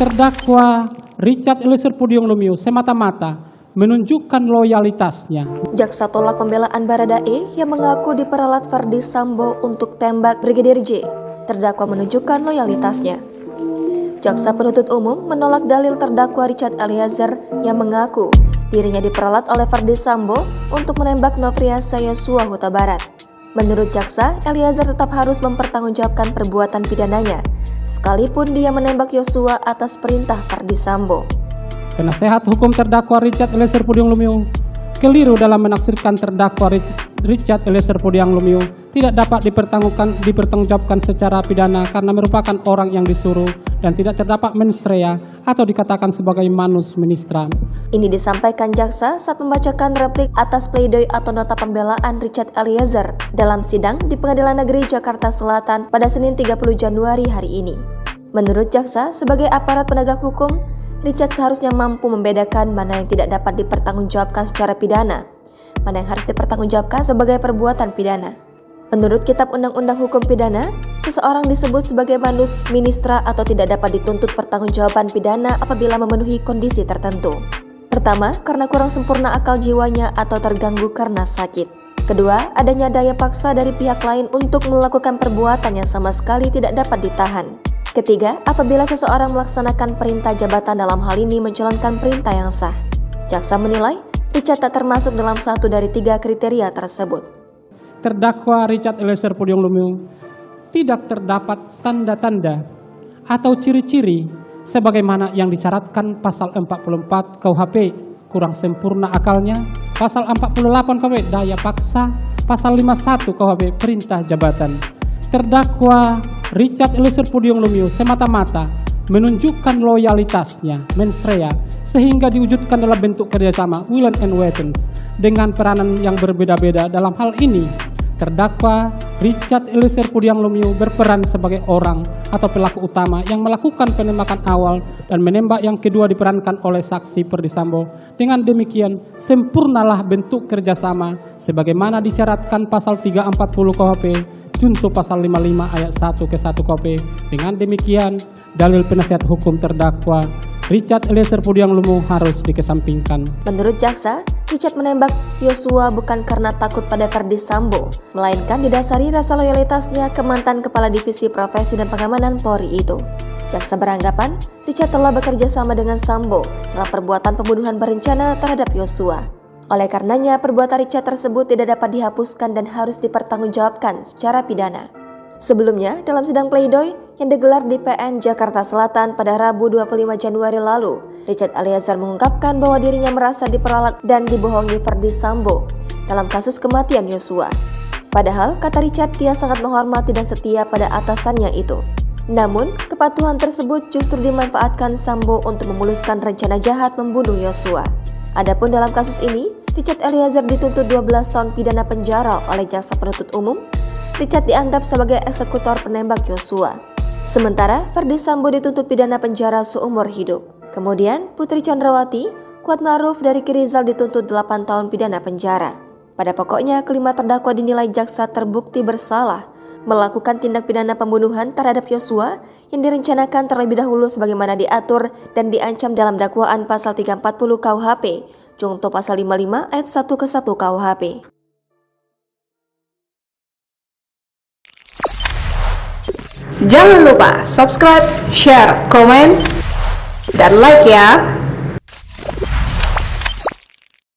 terdakwa Richard Eliezer Pudium Lumiu semata-mata menunjukkan loyalitasnya. Jaksa tolak pembelaan Baradae yang mengaku diperalat Verdi Sambo untuk tembak Brigadir J. Terdakwa menunjukkan loyalitasnya. Jaksa penuntut umum menolak dalil terdakwa Richard Eliezer yang mengaku dirinya diperalat oleh Verdi Sambo untuk menembak Nofriansah Yosua Huta Barat. Menurut jaksa, Eliezer tetap harus mempertanggungjawabkan perbuatan pidananya, sekalipun dia menembak Yosua atas perintah Verdi Sambo. Penasehat hukum terdakwa Richard Eliezer Pudium Lumiu keliru dalam menafsirkan terdakwa Richard Eliezer Pudium Lumiu tidak dapat dipertanggungjawabkan secara pidana karena merupakan orang yang disuruh dan tidak terdapat mens rea atau dikatakan sebagai manus ministra. Ini disampaikan jaksa saat membacakan replik atas pledoi atau nota pembelaan Richard Eliezer dalam sidang di Pengadilan Negeri Jakarta Selatan pada Senin 30 Januari hari ini. Menurut jaksa, sebagai aparat penegak hukum, Richard seharusnya mampu membedakan mana yang tidak dapat dipertanggungjawabkan secara pidana, mana yang harus dipertanggungjawabkan sebagai perbuatan pidana. Menurut Kitab Undang-Undang Hukum Pidana, seseorang disebut sebagai manus ministra atau tidak dapat dituntut pertanggungjawaban pidana apabila memenuhi kondisi tertentu. Pertama, karena kurang sempurna akal jiwanya atau terganggu karena sakit. Kedua, adanya daya paksa dari pihak lain untuk melakukan perbuatan yang sama sekali tidak dapat ditahan. Ketiga, apabila seseorang melaksanakan perintah jabatan dalam hal ini menjalankan perintah yang sah. Jaksa menilai, Richard tak termasuk dalam satu dari tiga kriteria tersebut. Terdakwa Richard Eliezer Pudium Lumiu tidak terdapat tanda-tanda atau ciri-ciri sebagaimana yang disyaratkan pasal 44 KUHP kurang sempurna akalnya, pasal 48 KUHP daya paksa, pasal 51 KUHP perintah jabatan. Terdakwa Richard Eliezer Pudium Lumiu semata-mata menunjukkan loyalitasnya mens rea sehingga diwujudkan dalam bentuk kerjasama will and weapons dengan peranan yang berbeda-beda. Dalam hal ini terdakwa Richard Eliezer Pudium Lumiu berperan sebagai orang atau pelaku utama yang melakukan penembakan awal dan menembak yang kedua diperankan oleh saksi Verdi Sambo. Dengan demikian sempurnalah bentuk kerjasama sebagaimana disyaratkan pasal 340 KUHP junto pasal 55 ayat 1 ke 1 KUHP. Dengan demikian dalil penasihat hukum terdakwa Richard Eliezer Pudium Lumiu harus dikesampingkan. Menurut jaksa, Richard menembak Yosua bukan karena takut pada Verdi Sambo, melainkan didasari rasa loyalitasnya ke mantan Kepala Divisi Profesi dan Pengamanan Polri itu. Jaksa beranggapan, Richard telah bekerja sama dengan Sambo dalam perbuatan pembunuhan berencana terhadap Yosua. Oleh karenanya, perbuatan Richard tersebut tidak dapat dihapuskan dan harus dipertanggungjawabkan secara pidana. Sebelumnya, dalam sidang pledoi yang digelar di PN Jakarta Selatan pada Rabu 25 Januari lalu, Richard Eliezer mengungkapkan bahwa dirinya merasa diperalat dan dibohongi Verdi Sambo dalam kasus kematian Yosua. Padahal, kata Richard, dia sangat menghormati dan setia pada atasannya itu. Namun, kepatuhan tersebut justru dimanfaatkan Sambo untuk memuluskan rencana jahat membunuh Yosua. Adapun dalam kasus ini, Richard Eliezer dituntut 12 tahun pidana penjara oleh jaksa penuntut umum. Richard dianggap sebagai eksekutor penembak Yosua. Sementara Verdi Sambo dituntut pidana penjara seumur hidup. Kemudian Putri Chandrawati, Kuatmaruf dari Ricky Rizal dituntut 8 tahun pidana penjara. Pada pokoknya kelima terdakwa dinilai jaksa terbukti bersalah melakukan tindak pidana pembunuhan terhadap Yosua yang direncanakan terlebih dahulu sebagaimana diatur dan diancam dalam dakwaan pasal 340 KUHP, junto pasal 55 ayat 1 ke 1 KUHP. Jangan lupa subscribe, share, komen, dan like ya.